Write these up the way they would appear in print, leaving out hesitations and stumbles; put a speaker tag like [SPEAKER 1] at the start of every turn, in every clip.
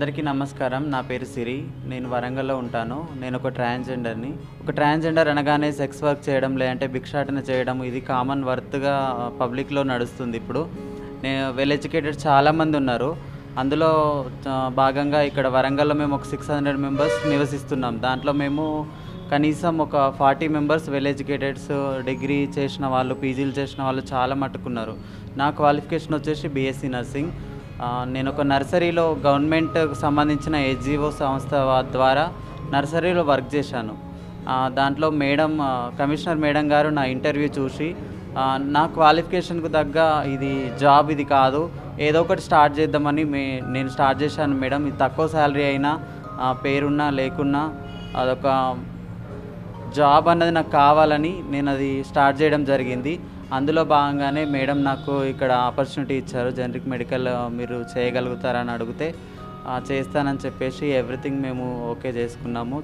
[SPEAKER 1] అందరికీ నమస్కారం. నా పేరు సిరి. నేను వరంగల్లో ఉంటాను. నేను ఒక ట్రాన్స్జెండర్ని. ఒక ట్రాన్స్జెండర్ అనగానే సెక్స్ వర్క్ చేయడం, లేదంటే భిక్షాటన చేయడం, ఇది కామన్ వర్త్గా పబ్లిక్లో నడుస్తుంది. ఇప్పుడు వెల్ ఎడ్యుకేటెడ్ చాలామంది ఉన్నారు. అందులో భాగంగా ఇక్కడ వరంగల్లో మేము ఒక 600 మెంబర్స్ నివసిస్తున్నాం. దాంట్లో మేము కనీసం ఒక 40 మెంబర్స్ వెల్ ఎడ్యుకేటెడ్స్, డిగ్రీ చేసిన వాళ్ళు, పీజీలు చేసిన వాళ్ళు చాలా మట్టుకున్నారు. నా క్వాలిఫికేషన్ వచ్చేసి బీఎస్సీ నర్సింగ్. నేను ఒక నర్సరీలో గవర్నమెంట్కి సంబంధించిన ఎన్జిఓ సంస్థ ద్వారా నర్సరీలో వర్క్ చేశాను. దాంట్లో కమిషనర్ మేడం గారు నా ఇంటర్వ్యూ చూసి నా క్వాలిఫికేషన్కు తగ్గ ఇది జాబ్ ఇది కాదు, ఏదో ఒకటి స్టార్ట్ చేద్దామని నేను స్టార్ట్ చేశాను మేడం. ఇది తక్కువ శాలరీ అయినా, పేరున్నా లేకున్నా అదొక జాబ్ అన్నది నాకు కావాలని నేను అది స్టార్ట్ చేయడం జరిగింది. అందులో భాగంగానే మేడం నాకు ఇక్కడ ఆపర్చునిటీ ఇచ్చారు. జనరిక్ మెడికల్ మీరు చేయగలుగుతారని అడిగితే చేస్తానని చెప్పేసి ఎవ్రీథింగ్ మేము ఓకే చేసుకున్నాము.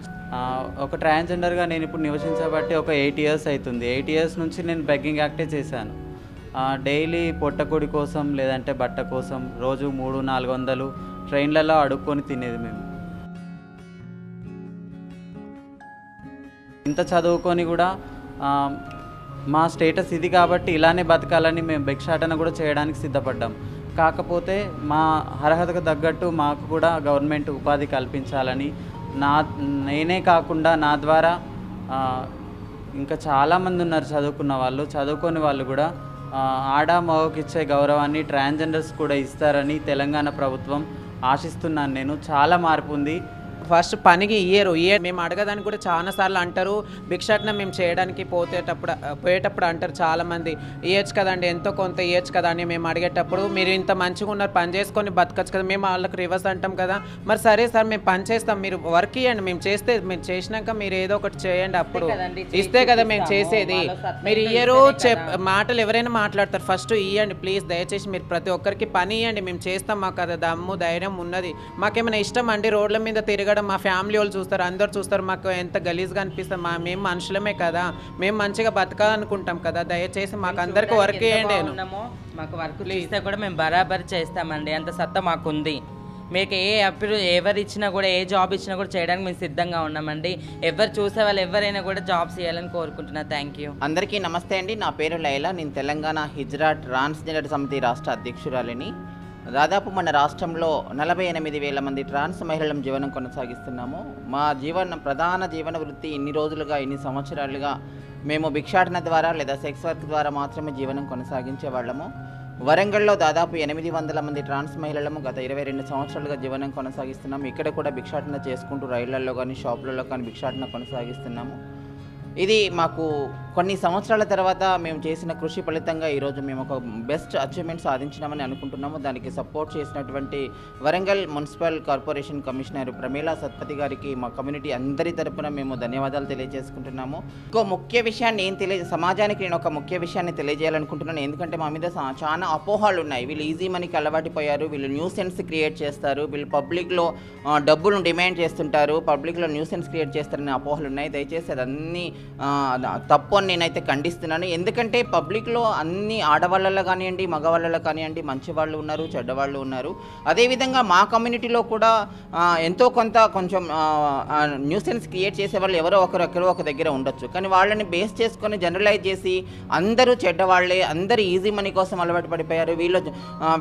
[SPEAKER 1] ఒక ట్రాన్స్జెండర్గా నేను ఇప్పుడు నివసించబట్టి ఒక 8 ఇయర్స్ అవుతుంది. 8 ఇయర్స్ నుంచి నేను బెగ్గింగ్ యాక్టే చేశాను. డైలీ పొట్టకూడి కోసం, లేదంటే బట్ట కోసం రోజు 300-400 ట్రైన్లలో అడుక్కొని తినేది మేము. ఇంత చదువుకొని కూడా మా స్టేటస్ ఇది కాబట్టి ఇలానే బతకాలని మేము భిక్షాటన కూడా చేయడానికి సిద్ధపడ్డాం. కాకపోతే మా అర్హతకు తగ్గట్టు మాకు కూడా గవర్నమెంట్ ఉపాధి కల్పించాలని, నేనే కాకుండా నా ద్వారా ఇంకా చాలామంది ఉన్నారు చదువుకున్న వాళ్ళు, చదువుకొని వాళ్ళు కూడా ఆడ మగకి ఇచ్చే గౌరవాన్ని ట్రాన్స్జెండర్స్ కూడా ఇస్తారని తెలంగాణ ప్రభుత్వం ఆశిస్తున్నాను. నేను చాలా మార్పు ఉంది.
[SPEAKER 2] ఫస్ట్ పనికి ఇయర్ మేము అడగదానికి కూడా చాలాసార్లు అంటారు. భిక్షాటన మేము చేయడానికి పోయేటప్పుడు అంటారు చాలామంది, ఇయ్యచ్చు కదండి, ఎంతో కొంత ఇయ్యచ్చు కదా అని మేము అడిగేటప్పుడు, మీరు ఇంత మంచిగా ఉన్నారు, పని చేసుకొని బతకచ్చు కదా, మేము వాళ్ళకి రివర్స్ అంటాం కదా. మరి సరే సార్ మేము పని చేస్తాం, మీరు వర్క్ ఇవ్వండి, మేము చేసినాక మీరు ఏదో ఒకటి చేయండి, అప్పుడు ఇస్తే కదా మేము చేసేది. మీరు ఇయ్యరు మాటలు ఎవరైనా మాట్లాడతారు. ఫస్ట్ ఇవ్వండి ప్లీజ్, దయచేసి మీరు ప్రతి ఒక్కరికి పని ఇవ్వండి, మేము చేస్తాం, మాకు అది దమ్ము ధైర్యం ఉన్నది. మాకేమైనా ఇష్టం అండి రోడ్ల మీద తిరగడం, మా ఫ్యామిలీ వాళ్ళు చూస్తారు, అందరు చూస్తారు, మాకు ఎంత గలీజ్గా అనిపిస్తుంది. మేము మనుషులమే కదా, మేము మంచిగా బతకాలనుకుంటాం కదా, దయచేసి మాకు అందరికి వర్క్ చేయండి.
[SPEAKER 3] మాకు వర్క్ ఇస్తే కూడా మేము బరాబర్ చేస్తామండి, అంత సత్తా మాకుంది. మీకు ఎవరు ఇచ్చినా కూడా, ఏ జాబ్ ఇచ్చినా కూడా చేయడానికి మేము సిద్ధంగా ఉన్నామండి. ఎవరు చూసే వాళ్ళు ఎవరైనా కూడా జాబ్స్ చేయాలని కోరుకుంటున్నా. Thank you.
[SPEAKER 4] అందరికీ నమస్తే అండి. నా పేరు లైలా. నేను తెలంగాణ హిజ్రా ట్రాన్స్జెండర్ సమితి రాష్ట్ర అధ్యక్షురాలిని. దాదాపు మన రాష్ట్రంలో 48,000 మంది ట్రాన్స్ మహిళలను జీవనం కొనసాగిస్తున్నాము. మా ప్రధాన జీవన వృత్తి ఇన్ని రోజులుగా, ఇన్ని సంవత్సరాలుగా మేము భిక్షాటన ద్వారా లేదా సెక్స్ వర్క్ ద్వారా మాత్రమే జీవనం కొనసాగించే వాళ్ళము. వరంగల్లో దాదాపు 800 మంది ట్రాన్స్ మహిళలము గత 22 సంవత్సరాలుగా జీవనం కొనసాగిస్తున్నాము. ఇక్కడ కూడా భిక్షాటన చేసుకుంటూ రైళ్లలో కానీ, షాపులలో కానీ భిక్షాటన కొనసాగిస్తున్నాము. ఇది మాకు కొన్ని సంవత్సరాల తర్వాత మేము చేసిన కృషి ఫలితంగా ఈరోజు మేము ఒక బెస్ట్ అచీవ్మెంట్ సాధించినామని అనుకుంటున్నాము. దానికి సపోర్ట్ చేసినటువంటి Warangal municipal corporation commissioner Pramila Satpathy గారికి మా కమ్యూనిటీ అందరి తరపున మేము ధన్యవాదాలు తెలియజేసుకుంటున్నాము. ఇంకో ముఖ్య విషయాన్ని సమాజానికి నేను ఒక ముఖ్య విషయాన్ని తెలియజేయాలనుకుంటున్నాను. ఎందుకంటే మా మీద చాలా అపోహాలు ఉన్నాయి. వీళ్ళు ఈజీ మనీకి అలవాటిపోయారు, వీళ్ళు న్యూసెన్స్ క్రియేట్ చేస్తారు, వీళ్ళు పబ్లిక్లో డబ్బులను డిమాండ్ చేస్తుంటారు, పబ్లిక్లో న్యూసెన్స్ క్రియేట్ చేస్తారనే అపోహలు ఉన్నాయి. దయచేసి అదన్నీ తప్పు అని నేనైతే ఖండిస్తున్నాను. ఎందుకంటే పబ్లిక్లో అన్ని ఆడవాళ్ళలో కానివ్వండి, మగవాళ్ళలో కానివ్వండి, మంచి వాళ్ళు ఉన్నారు, చెడ్డవాళ్ళు ఉన్నారు. అదేవిధంగా మా కమ్యూనిటీలో కూడా ఎంతో కొంచెం న్యూసెన్స్ క్రియేట్ చేసే వాళ్ళు ఎవరో ఒక దగ్గర ఉండొచ్చు. కానీ వాళ్ళని బేస్ చేసుకొని జనరలైజ్ చేసి అందరూ చెడ్డవాళ్ళే, అందరూ ఈజీ మనీ కోసం అలవాటు పడిపోయారు,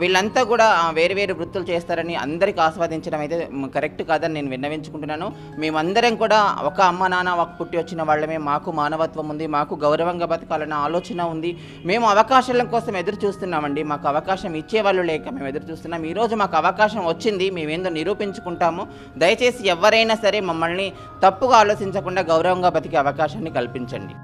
[SPEAKER 4] వీళ్ళంతా కూడా వేరు వృత్తులు చేస్తారని అందరికీ ఆస్వాదించడం అయితే కరెక్ట్ కాదని నేను విన్నవించుకుంటున్నాను. మేమందరం కూడా ఒక అమ్మ నాన్న పుట్టి వచ్చిన వాళ్ళమే. మాకు మానవత్వం ఉంది, మాకు గౌరవంగా బతకాలన్న ఆలోచన ఉంది. మేము అవకాశాల కోసం ఎదురు చూస్తున్నామండి. మాకు అవకాశం ఇచ్చేవాళ్ళు లేక మేము ఎదురు చూస్తున్నాం. ఈరోజు మాకు అవకాశం వచ్చింది, మేమేందో నిరూపించుకుంటాము. దయచేసి ఎవరైనా సరే మమ్మల్ని తప్పుగా ఆలోచించకుండా గౌరవంగా బతికే అవకాశాన్ని కల్పించండి.